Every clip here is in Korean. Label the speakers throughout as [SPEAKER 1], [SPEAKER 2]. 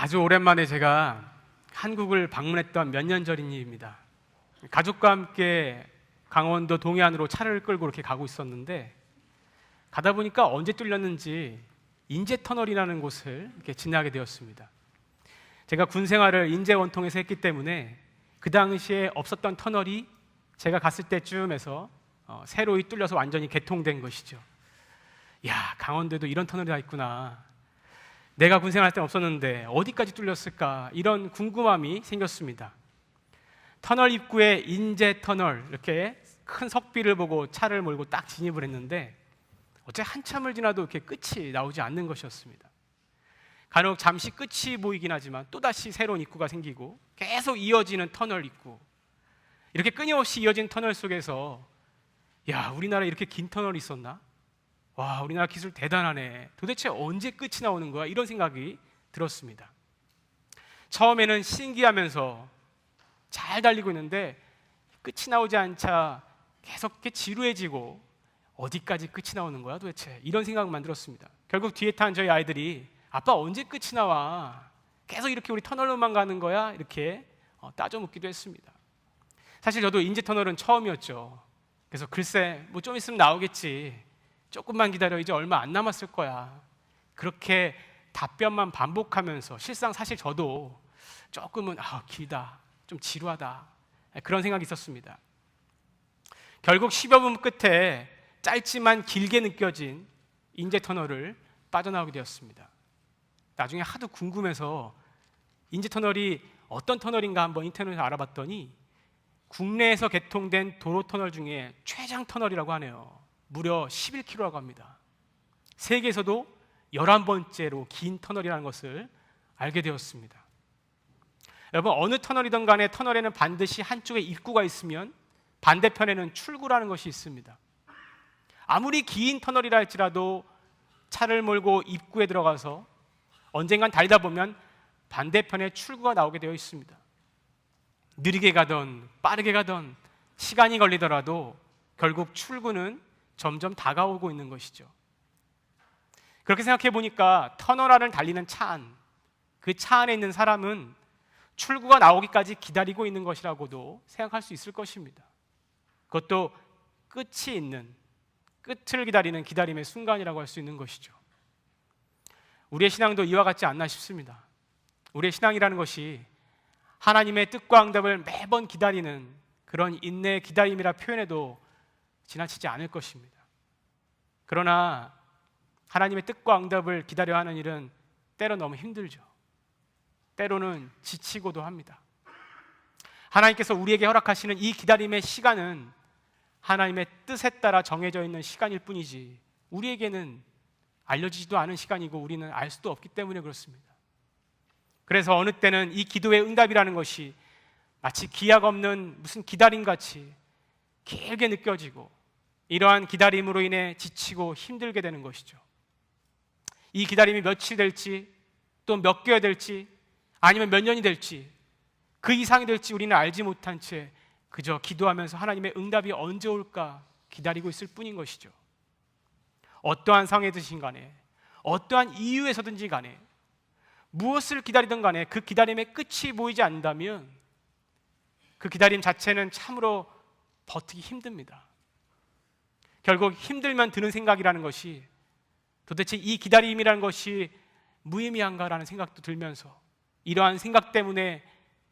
[SPEAKER 1] 아주 오랜만에 제가 한국을 방문했던 몇 년 전인 일입니다. 가족과 함께 강원도 동해안으로 차를 끌고 이렇게 가고 있었는데 가다 보니까 언제 뚫렸는지 인제터널이라는 곳을 이렇게 지나게 되었습니다. 제가 군 생활을 인제 원통에서 했기 때문에 그 당시에 없었던 터널이 제가 갔을 때쯤에서 새로이 뚫려서 완전히 개통된 것이죠. 야, 강원도에도 이런 터널이 다 있구나. 내가 군 생활할 때는 없었는데 어디까지 뚫렸을까? 이런 궁금함이 생겼습니다. 터널 입구에 인제터널 이렇게 큰 석비를 보고 차를 몰고 딱 진입을 했는데 어째 한참을 지나도 이렇게 끝이 나오지 않는 것이었습니다. 간혹 잠시 끝이 보이긴 하지만 또다시 새로운 입구가 생기고 계속 이어지는 터널 입구, 이렇게 끊임없이 이어진 터널 속에서 야, 우리나라에 이렇게 긴 터널이 있었나? 와, 우리나라 기술 대단하네. 도대체 언제 끝이 나오는 거야? 이런 생각이 들었습니다. 처음에는 신기하면서 잘 달리고 있는데 끝이 나오지 않자 계속 이렇게 지루해지고 어디까지 끝이 나오는 거야 도대체? 이런 생각만 들었습니다. 결국 뒤에 탄 저희 아이들이 아빠 언제 끝이 나와? 계속 이렇게 우리 터널로만 가는 거야? 이렇게 따져 묻기도 했습니다. 사실 저도 인제터널은 처음이었죠. 그래서 글쎄 뭐 좀 있으면 나오겠지, 조금만 기다려, 이제 얼마 안 남았을 거야, 그렇게 답변만 반복하면서 실상 사실 저도 조금은 길다, 좀 지루하다, 그런 생각이 있었습니다. 결국 10여 분 끝에 짧지만 길게 느껴진 인제터널을 빠져나오게 되었습니다. 나중에 하도 궁금해서 인제터널이 어떤 터널인가 한번 인터넷에서 알아봤더니 국내에서 개통된 도로터널 중에 최장 터널이라고 하네요. 무려 11km라고 합니다. 세계에서도 11번째로 긴 터널이라는 것을 알게 되었습니다. 여러분, 어느 터널이든 간에 터널에는 반드시 한쪽에 입구가 있으면 반대편에는 출구라는 것이 있습니다. 아무리 긴 터널이라 할지라도 차를 몰고 입구에 들어가서 언젠간 달리다 보면 반대편에 출구가 나오게 되어 있습니다. 느리게 가던 빠르게 가던 시간이 걸리더라도 결국 출구는 점점 다가오고 있는 것이죠. 그렇게 생각해 보니까 터널 안을 달리는 차 안, 그 차 안에 있는 사람은 출구가 나오기까지 기다리고 있는 것이라고도 생각할 수 있을 것입니다. 그것도 끝이 있는, 끝을 기다리는 기다림의 순간이라고 할 수 있는 것이죠. 우리의 신앙도 이와 같지 않나 싶습니다. 우리의 신앙이라는 것이 하나님의 뜻과 응답을 매번 기다리는 그런 인내의 기다림이라 표현해도 지나치지 않을 것입니다. 그러나 하나님의 뜻과 응답을 기다려 하는 일은 때로 너무 힘들죠. 때로는 지치고도 합니다. 하나님께서 우리에게 허락하시는 이 기다림의 시간은 하나님의 뜻에 따라 정해져 있는 시간일 뿐이지 우리에게는 알려지지도 않은 시간이고 우리는 알 수도 없기 때문에 그렇습니다. 그래서 어느 때는 이 기도의 응답이라는 것이 마치 기약 없는 무슨 기다림같이 길게 느껴지고 이러한 기다림으로 인해 지치고 힘들게 되는 것이죠. 이 기다림이 며칠 될지, 또 몇 개월 될지, 아니면 몇 년이 될지, 그 이상이 될지 우리는 알지 못한 채 그저 기도하면서 하나님의 응답이 언제 올까 기다리고 있을 뿐인 것이죠. 어떠한 상황이든 간에, 어떠한 이유에서든지 간에, 무엇을 기다리든 간에 그 기다림의 끝이 보이지 않는다면 그 기다림 자체는 참으로 버티기 힘듭니다. 결국 힘들면 드는 생각이라는 것이 도대체 이 기다림이라는 것이 무의미한가라는 생각도 들면서 이러한 생각 때문에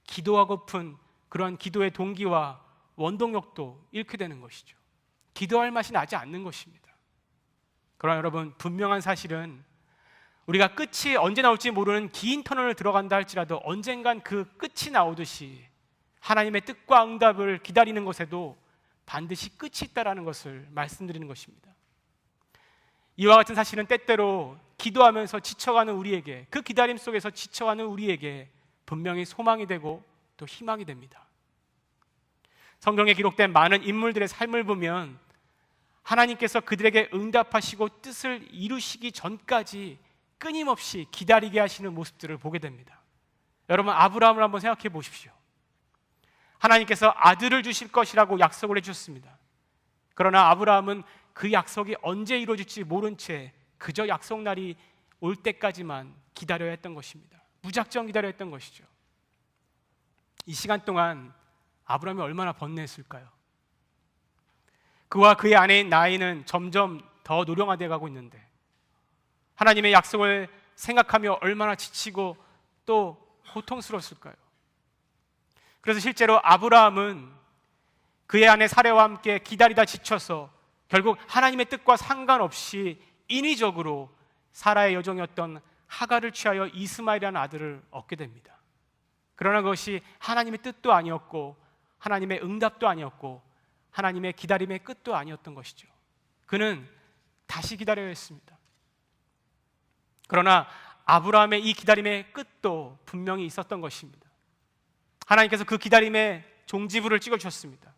[SPEAKER 1] 기도하고픈 그러한 기도의 동기와 원동력도 잃게 되는 것이죠. 기도할 맛이 나지 않는 것입니다. 그러나 여러분, 분명한 사실은 우리가 끝이 언제 나올지 모르는 긴 터널을 들어간다 할지라도 언젠간 그 끝이 나오듯이 하나님의 뜻과 응답을 기다리는 것에도 반드시 끝이 있다라는 것을 말씀드리는 것입니다. 이와 같은 사실은 때때로 기도하면서 지쳐가는 우리에게, 그 기다림 속에서 지쳐가는 우리에게 분명히 소망이 되고 또 희망이 됩니다. 성경에 기록된 많은 인물들의 삶을 보면 하나님께서 그들에게 응답하시고 뜻을 이루시기 전까지 끊임없이 기다리게 하시는 모습들을 보게 됩니다. 여러분, 아브라함을 한번 생각해 보십시오. 하나님께서 아들을 주실 것이라고 약속을 해주셨습니다. 그러나 아브라함은 그 약속이 언제 이루어질지 모른 채 그저 약속날이 올 때까지만 기다려야 했던 것입니다. 무작정 기다렸던 것이죠. 이 시간 동안 아브라함이 얼마나 번뇌했을까요? 그와 그의 아내인 나이는 점점 더 노령화되어 가고 있는데 하나님의 약속을 생각하며 얼마나 지치고 또 고통스러웠을까요? 그래서 실제로 아브라함은 그의 아내 사레와 함께 기다리다 지쳐서 결국 하나님의 뜻과 상관없이 인위적으로 사라의 여종이었던 하갈을 취하여 이스마엘이라는 아들을 얻게 됩니다. 그러나 그것이 하나님의 뜻도 아니었고 하나님의 응답도 아니었고 하나님의 기다림의 끝도 아니었던 것이죠. 그는 다시 기다려야 했습니다. 그러나 아브라함의 이 기다림의 끝도 분명히 있었던 것입니다. 하나님께서 그 기다림의 종지부를 찍어주셨습니다.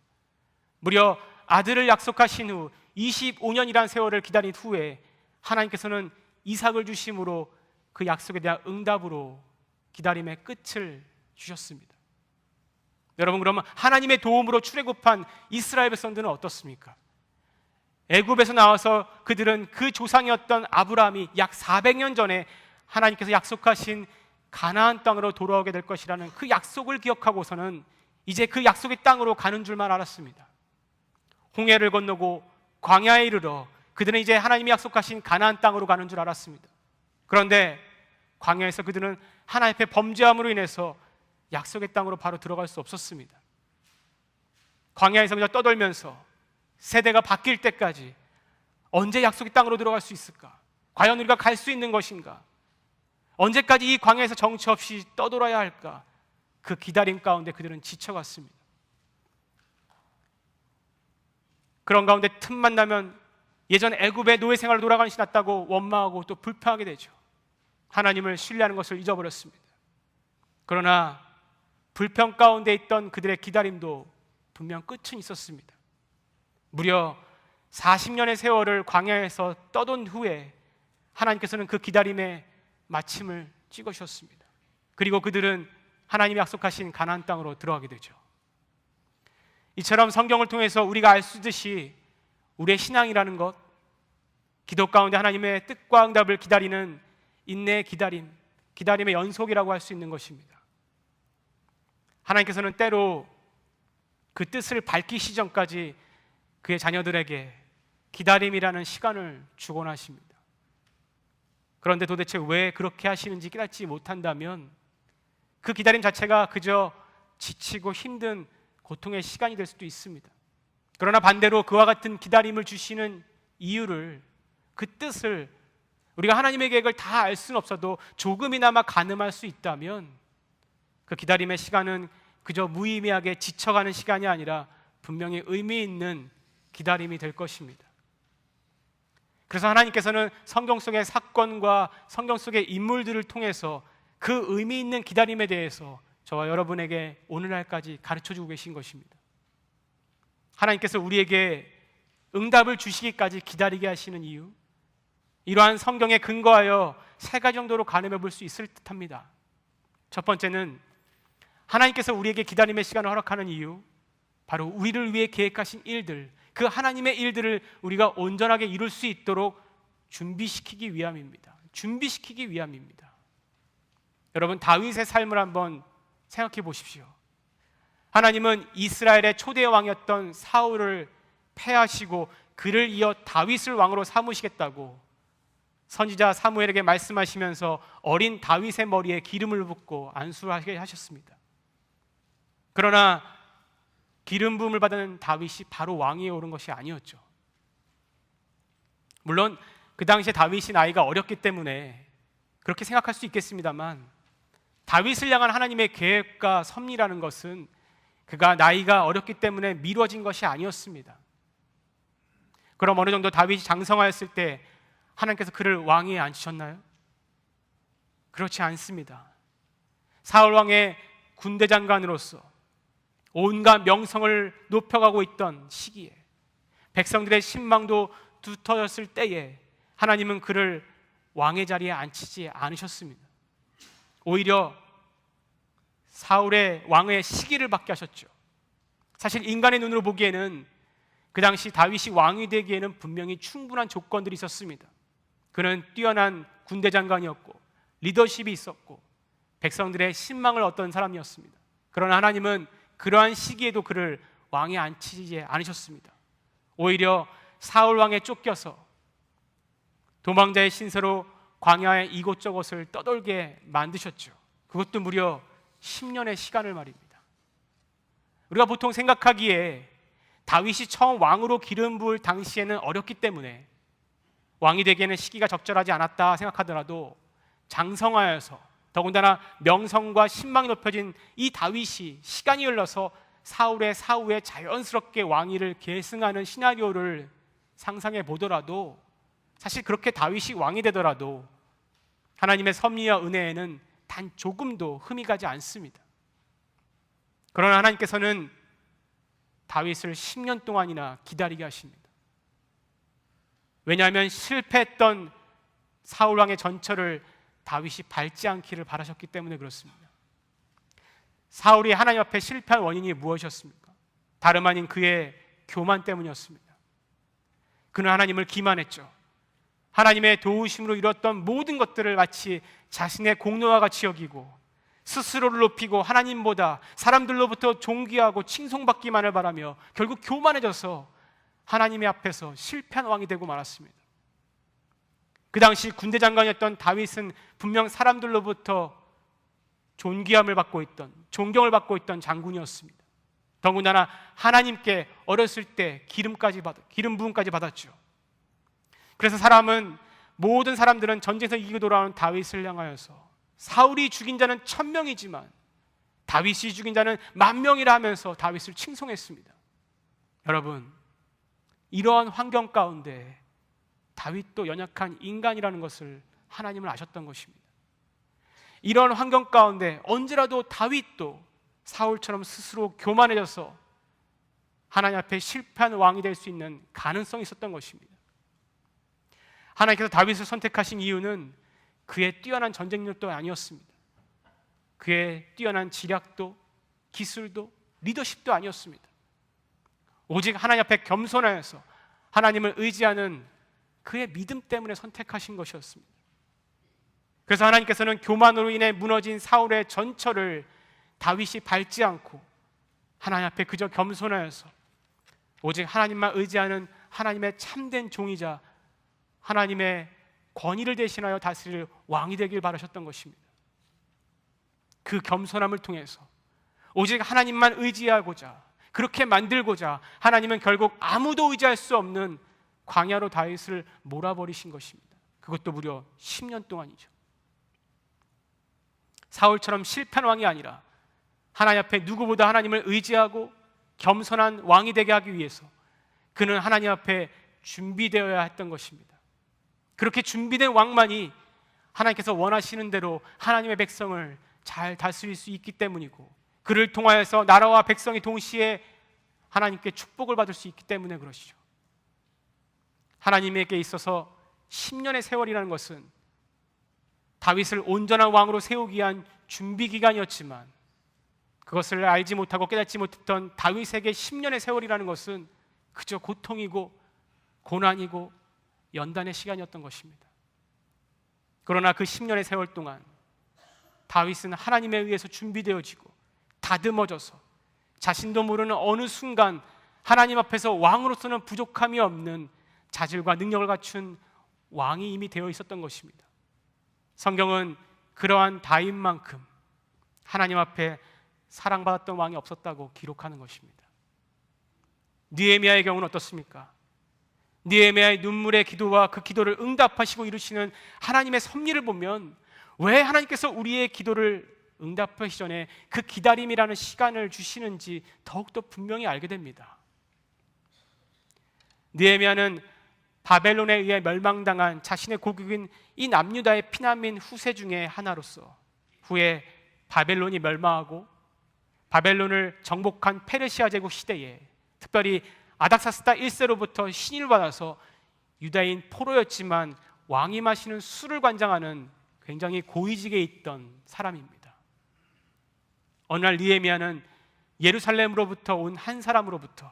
[SPEAKER 1] 무려 아들을 약속하신 후 25년이라는 세월을 기다린 후에 하나님께서는 이삭을 주심으로 그 약속에 대한 응답으로 기다림의 끝을 주셨습니다. 여러분, 그러면 하나님의 도움으로 출애굽한 이스라엘 백성들은 어떻습니까? 애굽에서 나와서 그들은 그 조상이었던 아브라함이 약 400년 전에 하나님께서 약속하신 가나안 땅으로 돌아오게 될 것이라는 그 약속을 기억하고서는 이제 그 약속의 땅으로 가는 줄만 알았습니다. 홍해를 건너고 광야에 이르러 그들은 이제 하나님이 약속하신 가나안 땅으로 가는 줄 알았습니다. 그런데 광야에서 그들은 하나님 앞에 범죄함으로 인해서 약속의 땅으로 바로 들어갈 수 없었습니다. 광야에서 그냥 떠돌면서 세대가 바뀔 때까지 언제 약속의 땅으로 들어갈 수 있을까? 과연 우리가 갈 수 있는 것인가? 언제까지 이 광야에서 정처 없이 떠돌아야 할까? 그 기다림 가운데 그들은 지쳐갔습니다. 그런 가운데 틈만 나면 예전 애굽의 노예 생활로 돌아가는 것이 낫다고 원망하고 또 불평하게 되죠. 하나님을 신뢰하는 것을 잊어버렸습니다. 그러나 불평 가운데 있던 그들의 기다림도 분명 끝은 있었습니다. 무려 40년의 세월을 광야에서 떠돈 후에 하나님께서는 그 기다림의 마침을 찍으셨습니다. 그리고 그들은 하나님이 약속하신 가나안 땅으로 들어가게 되죠. 이처럼 성경을 통해서 우리가 알 수 있듯이 우리의 신앙이라는 것, 기도 가운데 하나님의 뜻과 응답을 기다리는 인내의 기다림, 기다림의 연속이라고 할 수 있는 것입니다. 하나님께서는 때로 그 뜻을 밝히시 전까지 그의 자녀들에게 기다림이라는 시간을 주곤 하십니다. 그런데 도대체 왜 그렇게 하시는지 깨닫지 못한다면 그 기다림 자체가 그저 지치고 힘든 고통의 시간이 될 수도 있습니다. 그러나 반대로 그와 같은 기다림을 주시는 이유를, 그 뜻을 우리가 하나님의 계획을 다 알 수는 없어도 조금이나마 가늠할 수 있다면 그 기다림의 시간은 그저 무의미하게 지쳐가는 시간이 아니라 분명히 의미 있는 기다림이 될 것입니다. 그래서 하나님께서는 성경 속의 사건과 성경 속의 인물들을 통해서 그 의미 있는 기다림에 대해서 저와 여러분에게 오늘날까지 가르쳐주고 계신 것입니다. 하나님께서 우리에게 응답을 주시기까지 기다리게 하시는 이유, 이러한 성경에 근거하여 3가지 정도로 가늠해 볼 수 있을 듯합니다. 첫 번째는 하나님께서 우리에게 기다림의 시간을 허락하는 이유, 바로 우리를 위해 계획하신 일들, 그 하나님의 일들을 우리가 온전하게 이룰 수 있도록 준비시키기 위함입니다. 준비시키기 위함입니다. 여러분, 다윗의 삶을 한번 생각해 보십시오. 하나님은 이스라엘의 초대 왕이었던 사울을 패하시고 그를 이어 다윗을 왕으로 삼으시겠다고 선지자 사무엘에게 말씀하시면서 어린 다윗의 머리에 기름을 붓고 안수하게 하셨습니다. 그러나 기름 부음을 받은 다윗이 바로 왕위에 오른 것이 아니었죠. 물론 그 당시에 다윗이 나이가 어렸기 때문에 그렇게 생각할 수 있겠습니다만, 다윗을 향한 하나님의 계획과 섭리라는 것은 그가 나이가 어렸기 때문에 미뤄진 것이 아니었습니다. 그럼 어느 정도 다윗이 장성하였을 때 하나님께서 그를 왕위에 앉히셨나요? 그렇지 않습니다. 사울 왕의 군대 장관으로서 온갖 명성을 높여가고 있던 시기에, 백성들의 신망도 두터졌을 때에 하나님은 그를 왕의 자리에 앉히지 않으셨습니다. 오히려 사울의 왕의 시기를 받게 하셨죠. 사실 인간의 눈으로 보기에는 그 당시 다윗이 왕이 되기에는 분명히 충분한 조건들이 있었습니다. 그는 뛰어난 군대 장관이었고 리더십이 있었고 백성들의 신망을 얻던 사람이었습니다. 그러나 하나님은 그러한 시기에도 그를 왕에 앉히지 않으셨습니다. 오히려 사울 왕에 쫓겨서 도망자의 신세로 광야의 이곳저곳을 떠돌게 만드셨죠. 그것도 무려 10년의 시간을 말입니다. 우리가 보통 생각하기에 다윗이 처음 왕으로 기름 부을 당시에는 어렸기 때문에 왕이 되기에는 시기가 적절하지 않았다 생각하더라도 장성하여서 더군다나 명성과 신망이 높여진 이 다윗이 시간이 흘러서 사울의 사후에 자연스럽게 왕위를 계승하는 시나리오를 상상해 보더라도 사실 그렇게 다윗이 왕이 되더라도 하나님의 섭리와 은혜에는 단 조금도 흠이 가지 않습니다. 그러나 하나님께서는 다윗을 10년 동안이나 기다리게 하십니다. 왜냐하면 실패했던 사울왕의 전철을 다윗이 밟지 않기를 바라셨기 때문에 그렇습니다. 사울이 하나님 앞에 실패한 원인이 무엇이었습니까? 다름 아닌 그의 교만 때문이었습니다. 그는 하나님을 기만했죠. 하나님의 도우심으로 이뤘던 모든 것들을 마치 자신의 공로와 같이 여기고 스스로를 높이고 하나님보다 사람들로부터 존귀하고 칭송받기만을 바라며 결국 교만해져서 하나님의 앞에서 실패한 왕이 되고 말았습니다. 그 당시 군대 장관이었던 다윗은 분명 사람들로부터 존귀함을 받고 있던, 존경을 받고 있던 장군이었습니다. 더군다나 하나님께 어렸을 때 기름 부음까지 받았죠. 그래서 모든 사람들은 전쟁에서 이기고 돌아오는 다윗을 향하여서 사울이 죽인 자는 1000명이지만 다윗이 죽인 자는 10,000명이라 하면서 다윗을 칭송했습니다. 여러분, 이러한 환경 가운데 다윗도 연약한 인간이라는 것을 하나님은 아셨던 것입니다. 이런 환경 가운데 언제라도 다윗도 사울처럼 스스로 교만해져서 하나님 앞에 실패한 왕이 될 수 있는 가능성이 있었던 것입니다. 하나님께서 다윗을 선택하신 이유는 그의 뛰어난 전쟁력도 아니었습니다. 그의 뛰어난 지략도 기술도 리더십도 아니었습니다. 오직 하나님 앞에 겸손하여서 하나님을 의지하는 그의 믿음 때문에 선택하신 것이었습니다. 그래서 하나님께서는 교만으로 인해 무너진 사울의 전철을 다윗이 밟지 않고 하나님 앞에 그저 겸손하여서 오직 하나님만 의지하는 하나님의 참된 종이자 하나님의 권위를 대신하여 다스릴 왕이 되길 바라셨던 것입니다. 그 겸손함을 통해서 오직 하나님만 의지하고자 그렇게 만들고자 하나님은 결국 아무도 의지할 수 없는 광야로 다윗을 몰아버리신 것입니다. 그것도 무려 10년 동안이죠. 사울처럼 실패한 왕이 아니라 하나님 앞에 누구보다 하나님을 의지하고 겸손한 왕이 되게 하기 위해서 그는 하나님 앞에 준비되어야 했던 것입니다. 그렇게 준비된 왕만이 하나님께서 원하시는 대로 하나님의 백성을 잘 다스릴 수 있기 때문이고 그를 통하여서 나라와 백성이 동시에 하나님께 축복을 받을 수 있기 때문에 그러시죠. 하나님에게 있어서 10년의 세월이라는 것은 다윗을 온전한 왕으로 세우기 위한 준비 기간이었지만 그것을 알지 못하고 깨닫지 못했던 다윗에게 10년의 세월이라는 것은 그저 고통이고 고난이고 연단의 시간이었던 것입니다. 그러나 그 10년의 세월 동안 다윗은 하나님에 의해서 준비되어지고 다듬어져서 자신도 모르는 어느 순간 하나님 앞에서 왕으로서는 부족함이 없는 자질과 능력을 갖춘 왕이 이미 되어 있었던 것입니다. 성경은 그러한 다윗만큼 하나님 앞에 사랑받았던 왕이 없었다고 기록하는 것입니다. 느헤미야의 경우는 어떻습니까? 느헤미야의 눈물의 기도와 그 기도를 응답하시고 이루시는 하나님의 섭리를 보면 왜 하나님께서 우리의 기도를 응답하시기 전에 그 기다림이라는 시간을 주시는지 더욱더 분명히 알게 됩니다. 느헤미야는 바벨론에 의해 멸망당한 자신의 고국인 이 남유다의 피난민 후세 중에 하나로서 후에 바벨론이 멸망하고 바벨론을 정복한 페르시아 제국 시대에 특별히 아닥사스다 1세로부터 신임을 받아서 유다인 포로였지만 왕이 마시는 술을 관장하는 굉장히 고위직에 있던 사람입니다. 어느 날 느헤미야는 예루살렘으로부터 온 한 사람으로부터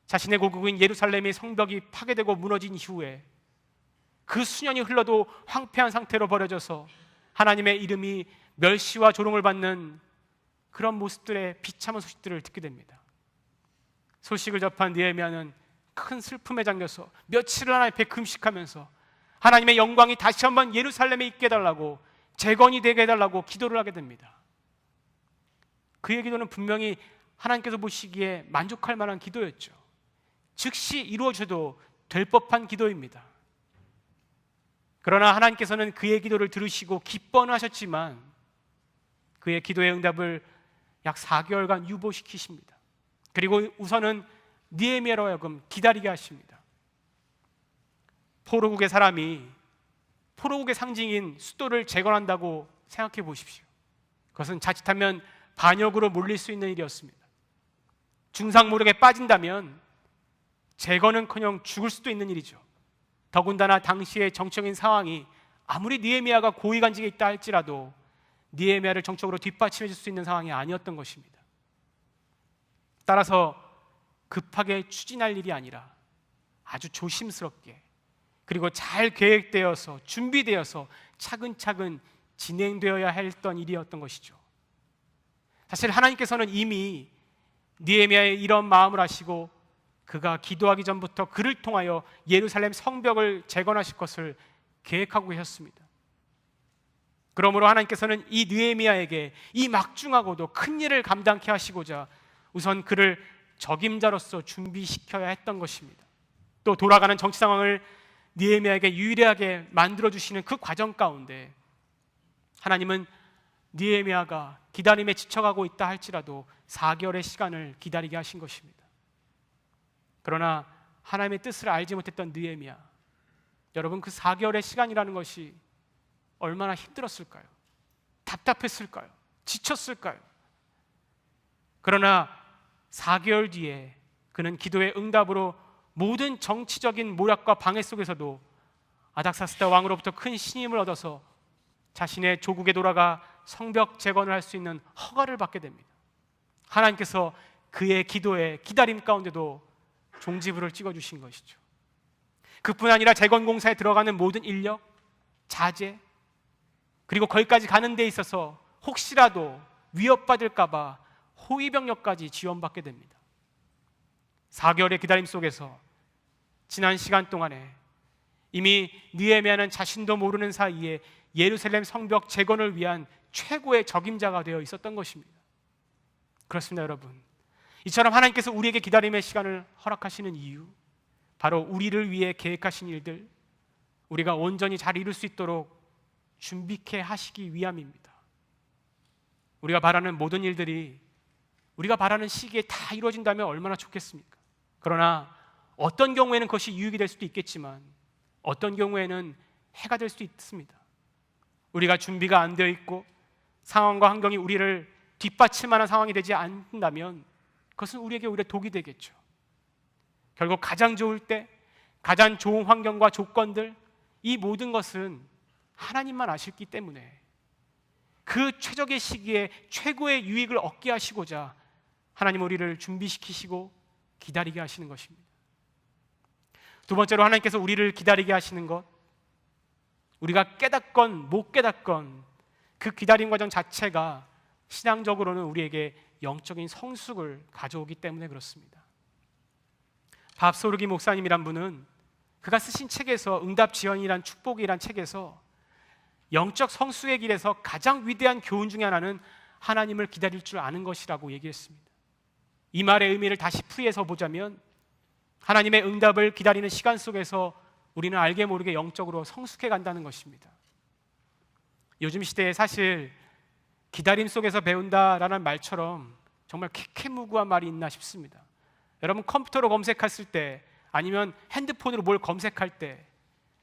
[SPEAKER 1] 자신의 고국인 예루살렘의 성벽이 파괴되고 무너진 이후에 그 수년이 흘러도 황폐한 상태로 버려져서 하나님의 이름이 멸시와 조롱을 받는 그런 모습들의 비참한 소식들을 듣게 됩니다. 소식을 접한 느헤미야는 큰 슬픔에 잠겨서 며칠을 하나님 앞에 금식하면서 하나님의 영광이 다시 한번 예루살렘에 있게 해달라고, 재건이 되게 해달라고 기도를 하게 됩니다. 그의 기도는 분명히 하나님께서 보시기에 만족할 만한 기도였죠. 즉시 이루어져도 될 법한 기도입니다. 그러나 하나님께서는 그의 기도를 들으시고 기뻐는 하셨지만 그의 기도의 응답을 약 4개월간 유보시키십니다. 그리고 우선은 느헤미야로 하여금 기다리게 하십니다. 포로국의 사람이 포로국의 상징인 수도를 재건한다고 생각해 보십시오. 그것은 자칫하면 반역으로 몰릴 수 있는 일이었습니다. 중상모략에 빠진다면 재건은커녕 죽을 수도 있는 일이죠. 더군다나 당시의 정치적인 상황이 아무리 느헤미야가 고위간직에 있다 할지라도 느헤미야를 정적으로 뒷받침해 줄 수 있는 상황이 아니었던 것입니다. 따라서 급하게 추진할 일이 아니라 아주 조심스럽게, 그리고 잘 계획되어서 준비되어서 차근차근 진행되어야 했던 일이었던 것이죠. 사실 하나님께서는 이미 느헤미야의 이런 마음을 아시고 그가 기도하기 전부터 그를 통하여 예루살렘 성벽을 재건하실 것을 계획하고 계셨습니다. 그러므로 하나님께서는 이 느헤미야에게 이 막중하고도 큰 일을 감당케 하시고자 우선 그를 적임자로서 준비시켜야 했던 것입니다. 또 돌아가는 정치 상황을 느헤미야에게 유리하게 만들어주시는 그 과정 가운데 하나님은 느헤미야가 기다림에 지쳐가고 있다 할지라도 4개월의 시간을 기다리게 하신 것입니다. 그러나 하나님의 뜻을 알지 못했던 느헤미야, 여러분, 그 4개월의 시간이라는 것이 얼마나 힘들었을까요? 답답했을까요? 지쳤을까요? 그러나 4개월 뒤에 그는 기도의 응답으로 모든 정치적인 모략과 방해 속에서도 아닥사스다 왕으로부터 큰 신임을 얻어서 자신의 조국에 돌아가 성벽 재건을 할 수 있는 허가를 받게 됩니다. 하나님께서 그의 기도의 기다림 가운데도 종지부를 찍어주신 것이죠. 그뿐 아니라 재건 공사에 들어가는 모든 인력, 자재, 그리고 거기까지 가는 데 있어서 혹시라도 위협받을까 봐 호위병력까지 지원받게 됩니다. 4개월의 기다림 속에서 지난 시간 동안에 이미 느헤미야는 자신도 모르는 사이에 예루살렘 성벽 재건을 위한 최고의 적임자가 되어 있었던 것입니다. 그렇습니다, 여러분. 이처럼 하나님께서 우리에게 기다림의 시간을 허락하시는 이유, 바로 우리를 위해 계획하신 일들 우리가 온전히 잘 이룰 수 있도록 준비케 하시기 위함입니다. 우리가 바라는 모든 일들이 우리가 바라는 시기에 다 이루어진다면 얼마나 좋겠습니까? 그러나 어떤 경우에는 그것이 유익이 될 수도 있겠지만 어떤 경우에는 해가 될 수도 있습니다. 우리가 준비가 안 되어 있고 상황과 환경이 우리를 뒷받침하는 상황이 되지 않는다면 그것은 우리에게 오히려 독이 되겠죠. 결국 가장 좋을 때, 가장 좋은 환경과 조건들, 이 모든 것은 하나님만 아시기 때문에 그 최적의 시기에 최고의 유익을 얻게 하시고자 하나님 우리를 준비시키시고 기다리게 하시는 것입니다. 두 번째로 하나님께서 우리를 기다리게 하시는 것, 우리가 깨닫건 못 깨닫건 그 기다림 과정 자체가 신앙적으로는 우리에게 영적인 성숙을 가져오기 때문에 그렇습니다. 밥소르기 목사님이란 분은 그가 쓰신 책에서 응답지연이란 축복이란 책에서 영적 성숙의 길에서 가장 위대한 교훈 중에 하나는 하나님을 기다릴 줄 아는 것이라고 얘기했습니다. 이 말의 의미를 다시 풀이해서 보자면 하나님의 응답을 기다리는 시간 속에서 우리는 알게 모르게 영적으로 성숙해 간다는 것입니다. 요즘 시대에 사실 기다림 속에서 배운다라는 말처럼 정말 캐캐무구한 말이 있나 싶습니다. 여러분 컴퓨터로 검색했을 때 아니면 핸드폰으로 뭘 검색할 때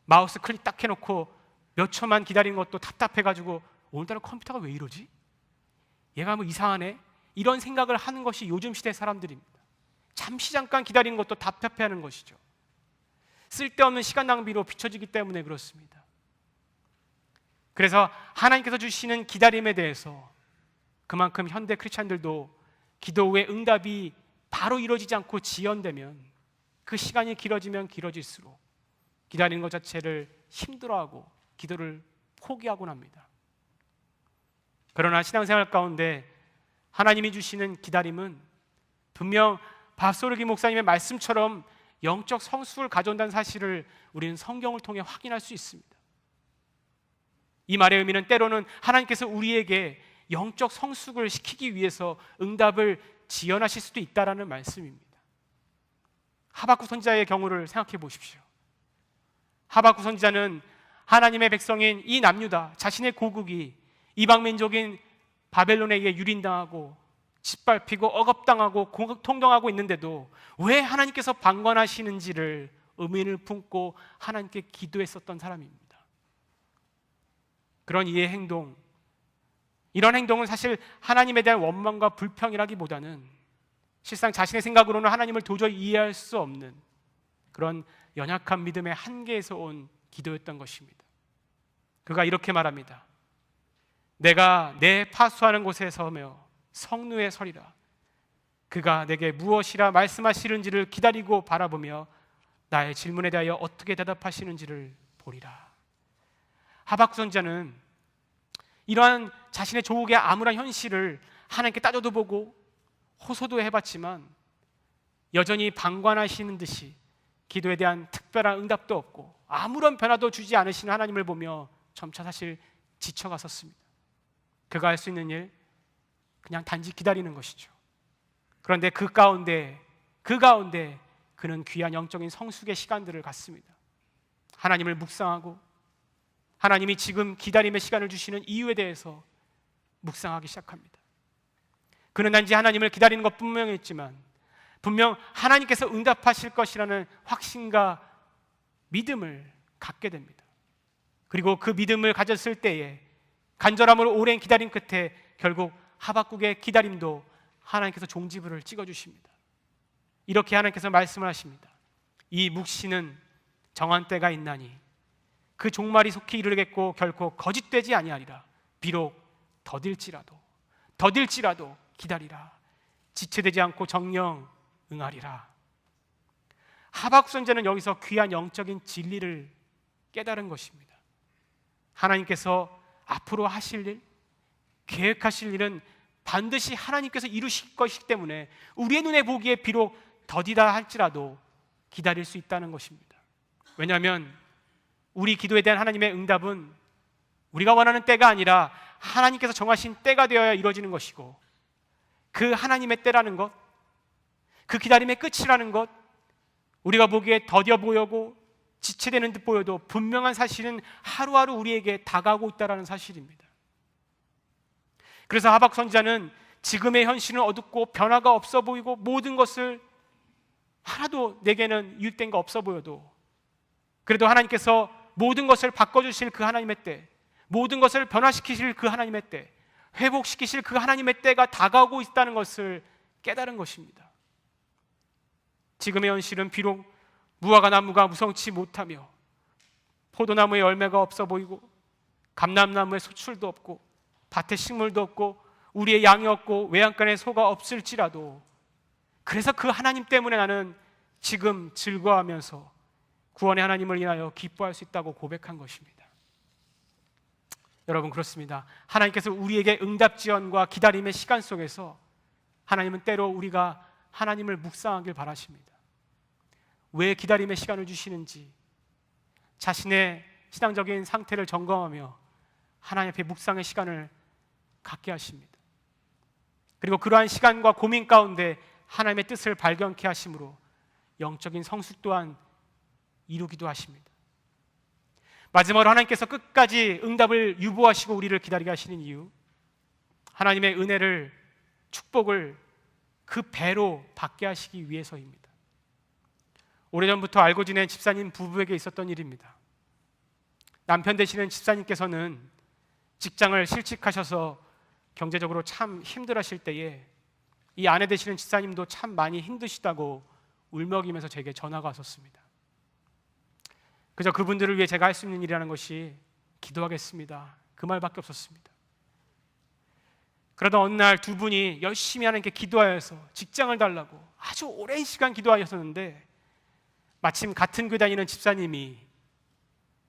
[SPEAKER 1] 마우스 클릭 딱 해놓고 몇 초만 기다리는 것도 답답해가지고 오늘따라 컴퓨터가 왜 이러지? 얘가 뭐 이상하네? 이런 생각을 하는 것이 요즘 시대 사람들입니다. 잠시 잠깐 기다리는 것도 답답해하는 것이죠. 쓸데없는 시간 낭비로 비춰지기 때문에 그렇습니다. 그래서 하나님께서 주시는 기다림에 대해서 그만큼 현대 크리스찬들도 기도 후에 응답이 바로 이루어지지 않고 지연되면 그 시간이 길어지면 길어질수록 기다리는 것 자체를 힘들어하고 기도를 포기하곤 합니다. 그러나 신앙생활 가운데 하나님이 주시는 기다림은 분명 밥소르기 목사님의 말씀처럼 영적 성숙을 가져온다는 사실을 우리는 성경을 통해 확인할 수 있습니다. 이 말의 의미는 때로는 하나님께서 우리에게 영적 성숙을 시키기 위해서 응답을 지연하실 수도 있다라는 말씀입니다. 하박국 선지자의 경우를 생각해 보십시오. 하박국 선지자는 하나님의 백성인 이 남유다, 자신의 고국이 이방 민족인 바벨론에 의해 유린당하고 짓밟히고 억압당하고 통동하고 있는데도 왜 하나님께서 방관하시는지를 의문을 품고 하나님께 기도했었던 사람입니다. 그런 이의 행동, 이런 행동은 사실 하나님에 대한 원망과 불평이라기보다는 실상 자신의 생각으로는 하나님을 도저히 이해할 수 없는 그런 연약한 믿음의 한계에서 온 기도였던 것입니다. 그가 이렇게 말합니다. 내가 내 파수하는 곳에 서며 성루에 서리라. 그가 내게 무엇이라 말씀하시는지를 기다리고 바라보며 나의 질문에 대하여 어떻게 대답하시는지를 보리라. 하박국 선지자는 이러한 자신의 조국의 암울한 현실을 하나님께 따져도 보고 호소도 해봤지만 여전히 방관하시는 듯이 기도에 대한 특별한 응답도 없고 아무런 변화도 주지 않으시는 하나님을 보며 점차 사실 지쳐갔었습니다. 그가 할 수 있는 일, 그냥 단지 기다리는 것이죠. 그런데 그 가운데 그는 귀한 영적인 성숙의 시간들을 갖습니다. 하나님을 묵상하고 하나님이 지금 기다림의 시간을 주시는 이유에 대해서 묵상하기 시작합니다. 그는 단지 하나님을 기다리는 것 분명했지만 분명 하나님께서 응답하실 것이라는 확신과 믿음을 갖게 됩니다. 그리고 그 믿음을 가졌을 때에 간절함으로 오랜 기다림 끝에 결국 하박국의 기다림도 하나님께서 종지부를 찍어주십니다. 이렇게 하나님께서 말씀을 하십니다. 이 묵시는 정한 때가 있나니 그 종말이 속히 이르겠고 결코 거짓되지 아니하리라. 비록 더딜지라도 기다리라. 지체되지 않고 정령 응하리라. 하박국 선지자는 여기서 귀한 영적인 진리를 깨달은 것입니다. 하나님께서 앞으로 하실 일, 계획하실 일은 반드시 하나님께서 이루실 것이기 때문에 우리의 눈에 보기에 비록 더디다 할지라도 기다릴 수 있다는 것입니다. 왜냐하면 우리 기도에 대한 하나님의 응답은 우리가 원하는 때가 아니라 하나님께서 정하신 때가 되어야 이루어지는 것이고 그 하나님의 때라는 것, 그 기다림의 끝이라는 것, 우리가 보기에 더뎌 보여고 지체되는 듯 보여도 분명한 사실은 하루하루 우리에게 다가오고 있다는 사실입니다. 그래서 하박국 선지자는 지금의 현실은 어둡고 변화가 없어 보이고 모든 것을 하나도 내게는 유익된 거 없어 보여도 그래도 하나님께서 모든 것을 바꿔주실 그 하나님의 때, 모든 것을 변화시키실 그 하나님의 때, 회복시키실 그 하나님의 때가 다가오고 있다는 것을 깨달은 것입니다. 지금의 현실은 비록 무화과 나무가 무성치 못하며 포도나무의 열매가 없어 보이고 감람나무의 소출도 없고 밭에 식물도 없고 우리의 양이 없고 외양간에 소가 없을지라도 그래서 그 하나님 때문에 나는 지금 즐거워하면서 구원의 하나님을 인하여 기뻐할 수 있다고 고백한 것입니다. 여러분, 그렇습니다. 하나님께서 우리에게 응답 지연과 기다림의 시간 속에서 하나님은 때로 우리가 하나님을 묵상하길 바라십니다. 왜 기다림의 시간을 주시는지 자신의 신앙적인 상태를 점검하며 하나님 앞에 묵상의 시간을 갖게 하십니다. 그리고 그러한 시간과 고민 가운데 하나님의 뜻을 발견케 하심으로 영적인 성숙 또한 이루기도 하십니다. 마지막으로 하나님께서 끝까지 응답을 유보하시고 우리를 기다리게 하시는 이유, 하나님의 은혜를, 축복을 그 배로 받게 하시기 위해서입니다. 오래전부터 알고 지낸 집사님 부부에게 있었던 일입니다. 남편 되시는 집사님께서는 직장을 실직하셔서 경제적으로 참 힘들어하실 때에 이 아내 되시는 집사님도 참 많이 힘드시다고 울먹이면서 제게 전화가 왔었습니다. 그저 그분들을 위해 제가 할 수 있는 일이라는 것이 기도하겠습니다, 그 말밖에 없었습니다. 그러던 어느 날 두 분이 열심히 하나님께 기도하여서 직장을 달라고 아주 오랜 시간 기도하셨는데 마침 같은 교회 다니는 집사님이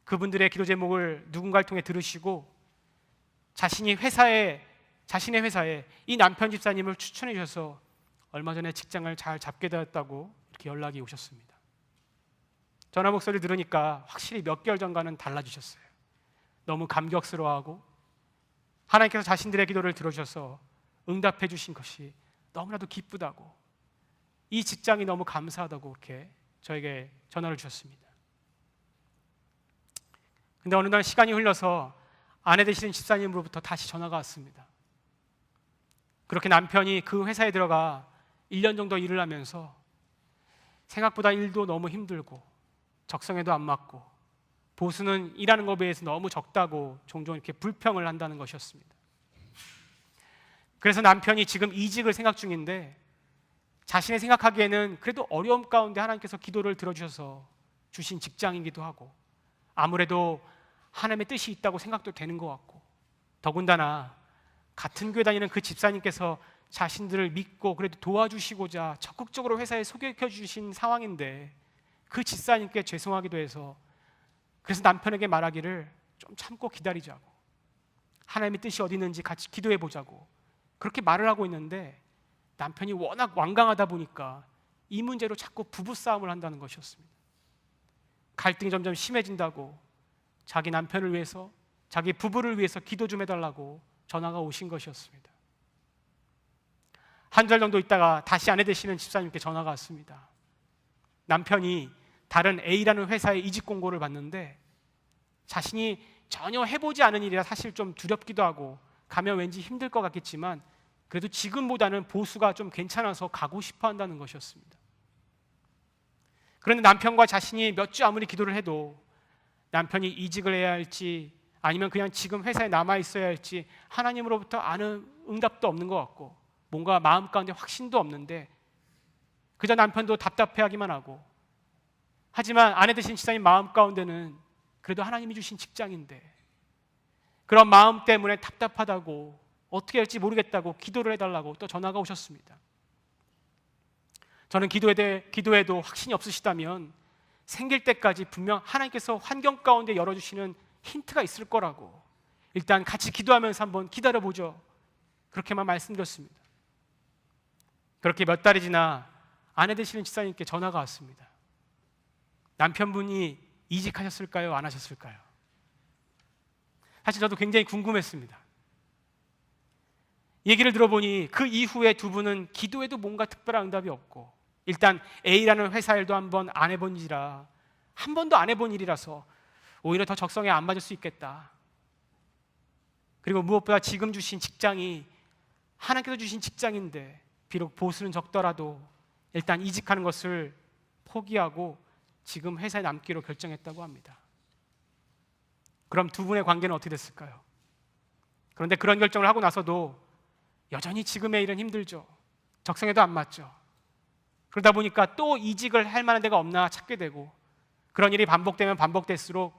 [SPEAKER 1] 그분들의 기도 제목을 누군가를 통해 들으시고 자신이 회사에 자신의 회사에 이 남편 집사님을 추천해 주셔서 얼마 전에 직장을 잘 잡게 되었다고 이렇게 연락이 오셨습니다. 전화 목소리를 들으니까 확실히 몇 개월 전과는 달라지셨어요. 너무 감격스러워하고 하나님께서 자신들의 기도를 들어주셔서 응답해 주신 것이 너무나도 기쁘다고, 이 직장이 너무 감사하다고 이렇게 저에게 전화를 주셨습니다. 근데 어느 날 시간이 흘러서 아내 되시는 집사님으로부터 다시 전화가 왔습니다. 그렇게 남편이 그 회사에 들어가 1년 정도 일을 하면서 생각보다 일도 너무 힘들고 적성에도 안 맞고 보수는 일하는 것에 비해서 너무 적다고 종종 이렇게 불평을 한다는 것이었습니다. 그래서 남편이 지금 이직을 생각 중인데 자신이 생각하기에는 그래도 어려움 가운데 하나님께서 기도를 들어주셔서 주신 직장이기도 하고 아무래도 하나님의 뜻이 있다고 생각도 되는 것 같고, 더군다나 같은 교회 다니는 그 집사님께서 자신들을 믿고 그래도 도와주시고자 적극적으로 회사에 소개해 주신 상황인데 그 집사님께 죄송하기도 해서, 그래서 남편에게 말하기를 좀 참고 기다리자고, 하나님의 뜻이 어디 있는지 같이 기도해 보자고 그렇게 말을 하고 있는데, 남편이 워낙 완강하다 보니까 이 문제로 자꾸 부부싸움을 한다는 것이었습니다. 갈등이 점점 심해진다고 자기 남편을 위해서, 자기 부부를 위해서 기도 좀 해달라고 전화가 오신 것이었습니다. 한 달 정도 있다가 다시 아내 되시는 집사님께 전화가 왔습니다. 남편이 다른 A라는 회사에 이직 공고를 받는데 자신이 전혀 해보지 않은 일이라 사실 좀 두렵기도 하고 가면 왠지 힘들 것 같겠지만 그래도 지금보다는 보수가 좀 괜찮아서 가고 싶어 한다는 것이었습니다. 그런데 남편과 자신이 몇 주 아무리 기도를 해도 남편이 이직을 해야 할지 아니면 그냥 지금 회사에 남아 있어야 할지 하나님으로부터 아는 응답도 없는 것 같고 뭔가 마음 가운데 확신도 없는데 그저 남편도 답답해하기만 하고, 하지만 아내 되신 집사님 마음 가운데는 그래도 하나님이 주신 직장인데 그런 마음 때문에 답답하다고 어떻게 할지 모르겠다고 기도를 해달라고 또 전화가 오셨습니다. 저는 기도해도 확신이 없으시다면 생길 때까지 분명 하나님께서 환경 가운데 열어주시는 힌트가 있을 거라고, 일단 같이 기도하면서 한번 기다려보죠, 그렇게만 말씀드렸습니다. 그렇게 몇 달이 지나 아내 되시는 집사님께 전화가 왔습니다. 남편분이 이직하셨을까요? 안 하셨을까요? 사실 저도 굉장히 궁금했습니다. 얘기를 들어보니 그 이후에 두 분은 기도해도 뭔가 특별한 응답이 없고, 일단 A라는 회사 일도 한 번도 안 해본 일이라서 오히려 더 적성에 안 맞을 수 있겠다. 그리고 무엇보다 지금 주신 직장이 하나님께서 주신 직장인데 비록 보수는 적더라도 일단 이직하는 것을 포기하고 지금 회사에 남기로 결정했다고 합니다. 그럼 두 분의 관계는 어떻게 됐을까요? 그런데 그런 결정을 하고 나서도 여전히 지금의 일은 힘들죠. 적성에도 안 맞죠. 그러다 보니까 또 이직을 할 만한 데가 없나 찾게 되고, 그런 일이 반복되면 반복될수록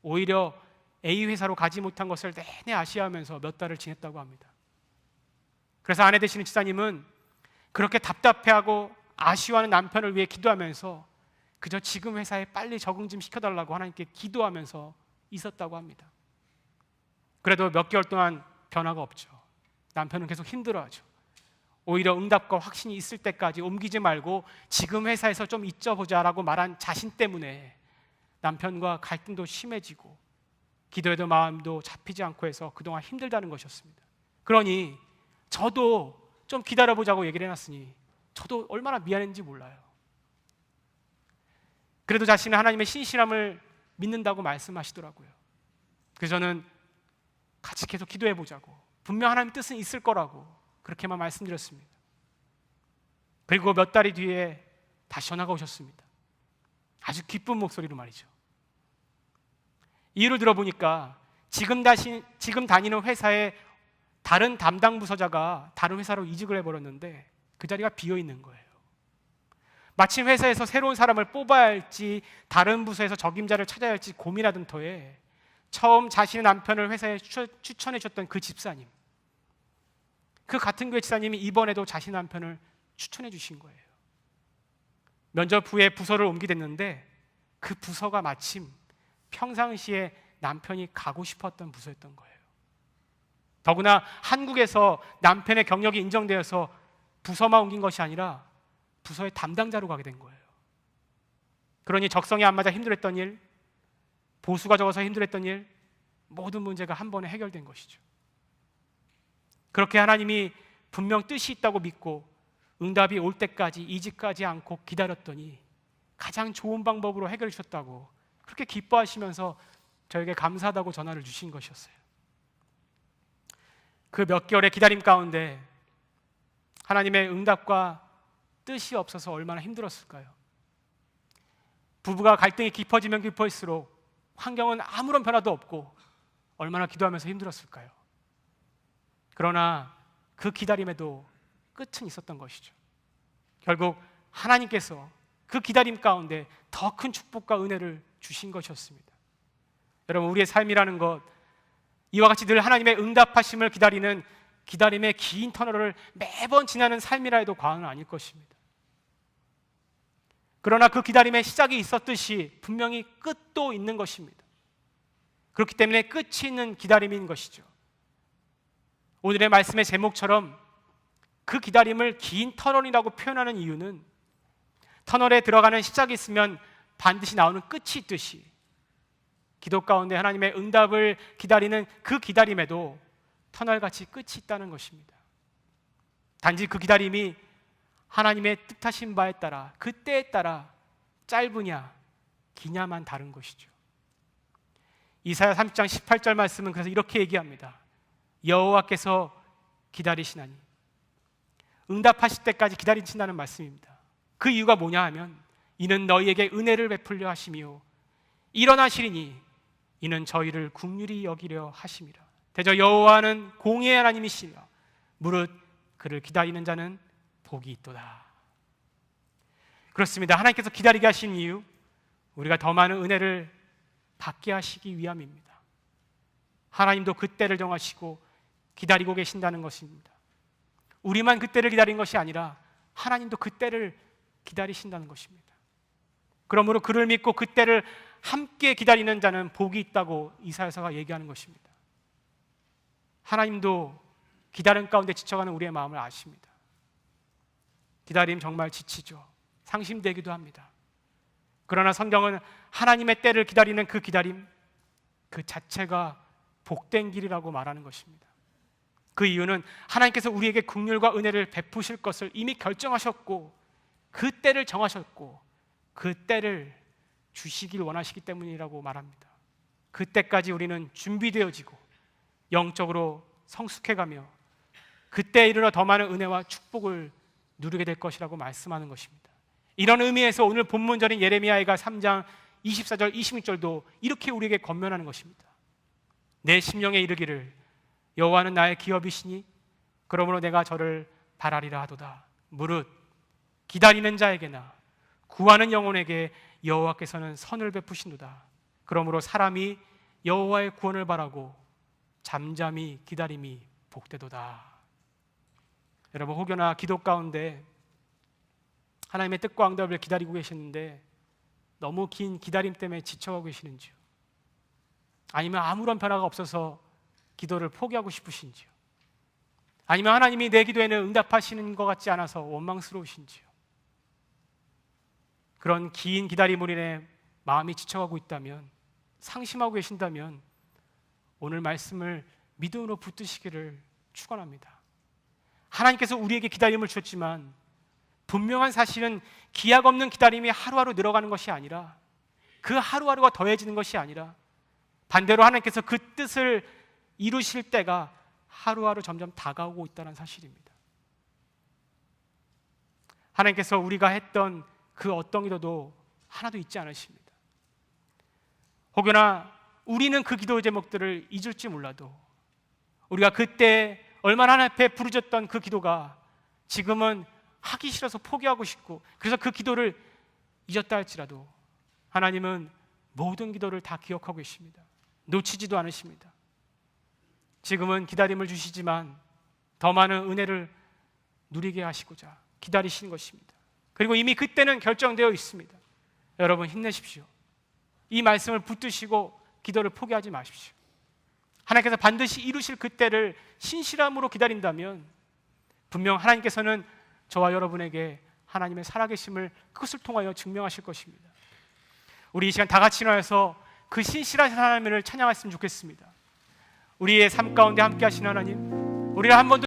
[SPEAKER 1] 오히려 A 회사로 가지 못한 것을 내내 아쉬워하면서 몇 달을 지냈다고 합니다. 그래서 아내 되시는 집사님은 그렇게 답답해하고 아쉬워하는 남편을 위해 기도하면서 그저 지금 회사에 빨리 적응 좀 시켜달라고 하나님께 기도하면서 있었다고 합니다. 그래도 몇 개월 동안 변화가 없죠. 남편은 계속 힘들어하죠. 오히려 응답과 확신이 있을 때까지 옮기지 말고 지금 회사에서 좀 있어보자라고 말한 자신 때문에 남편과 갈등도 심해지고 기도해도 마음도 잡히지 않고 해서 그동안 힘들다는 것이었습니다. 그러니 저도 좀 기다려보자고 얘기를 해놨으니 저도 얼마나 미안했는지 몰라요. 그래도 자신은 하나님의 신실함을 믿는다고 말씀하시더라고요. 그래서 저는 같이 계속 기도해보자고, 분명 하나님의 뜻은 있을 거라고 그렇게만 말씀드렸습니다. 그리고 몇 달이 뒤에 다시 전화가 오셨습니다. 아주 기쁜 목소리로 말이죠. 이유를 들어보니까 지금 다니는 회사의 다른 담당 부서자가 다른 회사로 이직을 해버렸는데 그 자리가 비어있는 거예요. 마침 회사에서 새로운 사람을 뽑아야 할지 다른 부서에서 적임자를 찾아야 할지 고민하던 터에 처음 자신의 남편을 회사에 추천해 주셨던 그 집사님, 그 같은 교회 집사님이 이번에도 자신 남편을 추천해 주신 거예요. 면접 후에 부서를 옮기게 됐는데 그 부서가 마침 평상시에 남편이 가고 싶었던 부서였던 거예요. 더구나 한국에서 남편의 경력이 인정되어서 부서만 옮긴 것이 아니라 부서의 담당자로 가게 된 거예요. 그러니 적성에 안 맞아 힘들었던 일, 보수가 적어서 힘들었던 일, 모든 문제가 한 번에 해결된 것이죠. 그렇게 하나님이 분명 뜻이 있다고 믿고 응답이 올 때까지 이직하지 않고 기다렸더니 가장 좋은 방법으로 해결해 주셨다고 그렇게 기뻐하시면서 저에게 감사하다고 전화를 주신 것이었어요. 그 몇 개월의 기다림 가운데 하나님의 응답과 뜻이 없어서 얼마나 힘들었을까요? 부부가 갈등이 깊어지면 깊어질수록 환경은 아무런 변화도 없고 얼마나 기도하면서 힘들었을까요? 그러나 그 기다림에도 끝은 있었던 것이죠. 결국 하나님께서 그 기다림 가운데 더 큰 축복과 은혜를 주신 것이었습니다. 여러분, 우리의 삶이라는 것, 이와 같이 늘 하나님의 응답하심을 기다리는 기다림의 긴 터널을 매번 지나는 삶이라 해도 과언은 아닐 것입니다. 그러나 그 기다림의 시작이 있었듯이 분명히 끝도 있는 것입니다. 그렇기 때문에 끝이 있는 기다림인 것이죠. 오늘의 말씀의 제목처럼 그 기다림을 긴 터널이라고 표현하는 이유는 터널에 들어가는 시작이 있으면 반드시 나오는 끝이 있듯이 기도 가운데 하나님의 응답을 기다리는 그 기다림에도 터널같이 끝이 있다는 것입니다. 단지 그 기다림이 하나님의 뜻하신 바에 따라 그 때에 따라 짧으냐 기냐만 다른 것이죠. 이사야 30장 18절 말씀은 그래서 이렇게 얘기합니다. 여호와께서 기다리시나니, 응답하실 때까지 기다리신다는 말씀입니다. 그 이유가 뭐냐 하면 이는 너희에게 은혜를 베풀려 하시며 일어나시리니 이는 저희를 긍휼히 여기려 하심이라. 대저 여호와는 공의의 하나님이시며 무릇 그를 기다리는 자는 복이 있도다. 그렇습니다. 하나님께서 기다리게 하신 이유, 우리가 더 많은 은혜를 받게 하시기 위함입니다. 하나님도 그때를 정하시고 기다리고 계신다는 것입니다. 우리만 그때를 기다린 것이 아니라 하나님도 그때를 기다리신다는 것입니다. 그러므로 그를 믿고 그때를 함께 기다리는 자는 복이 있다고 이사야서가 얘기하는 것입니다. 하나님도 기다림 가운데 지쳐가는 우리의 마음을 아십니다. 기다림 정말 지치죠. 상심되기도 합니다. 그러나 성경은 하나님의 때를 기다리는 그 기다림, 그 자체가 복된 길이라고 말하는 것입니다. 그 이유는 하나님께서 우리에게 긍휼과 은혜를 베푸실 것을 이미 결정하셨고 그 때를 정하셨고 그 때를 주시길 원하시기 때문이라고 말합니다. 그때까지 우리는 준비되어지고 영적으로 성숙해가며 그때에 이르러 더 많은 은혜와 축복을 누리게 될 것이라고 말씀하는 것입니다. 이런 의미에서 오늘 본문절인 예레미야가 3장 24절 26절도 이렇게 우리에게 권면하는 것입니다. 내 심령에 이르기를 여호와는 나의 기업이시니 그러므로 내가 저를 바라리라 하도다. 무릇 기다리는 자에게나 구하는 영혼에게 여호와께서는 선을 베푸신도다. 그러므로 사람이 여호와의 구원을 바라고 잠잠히 기다림이 복되도다. 여러분, 혹여나 기도 가운데 하나님의 뜻과 응답을 기다리고 계시는데 너무 긴 기다림 때문에 지쳐가고 계시는지요? 아니면 아무런 변화가 없어서 기도를 포기하고 싶으신지요? 아니면 하나님이 내 기도에는 응답하시는 것 같지 않아서 원망스러우신지요? 그런 긴 기다림으로 인해 마음이 지쳐가고 있다면, 상심하고 계신다면 오늘 말씀을 믿음으로 붙드시기를 축원합니다. 하나님께서 우리에게 기다림을 주셨지만 분명한 사실은 기약 없는 기다림이 하루하루 늘어가는 것이 아니라, 그 하루하루가 더해지는 것이 아니라 반대로 하나님께서 그 뜻을 이루실 때가 하루하루 점점 다가오고 있다는 사실입니다. 하나님께서 우리가 했던 그 어떤 기도도 하나도 잊지 않으십니다. 혹여나 우리는 그 기도 제목들을 잊을지 몰라도 우리가 그때 얼마나 하나님 앞에 부르짖었던 그 기도가 지금은 하기 싫어서 포기하고 싶고 그래서 그 기도를 잊었다 할지라도 하나님은 모든 기도를 다 기억하고 계십니다. 놓치지도 않으십니다. 지금은 기다림을 주시지만 더 많은 은혜를 누리게 하시고자 기다리시는 것입니다. 그리고 이미 그때는 결정되어 있습니다. 여러분, 힘내십시오. 이 말씀을 붙드시고 기도를 포기하지 마십시오. 하나님께서 반드시 이루실 그때를 신실함으로 기다린다면 분명 하나님께서는 저와 여러분에게 하나님의 살아계심을 그것을 통하여 증명하실 것입니다. 우리 이 시간 다 같이 일어나서 그 신실한 하나님을 찬양했으면 좋겠습니다. 우리의 삶 가운데 함께 하시는 하나님, 우리를 한 번 더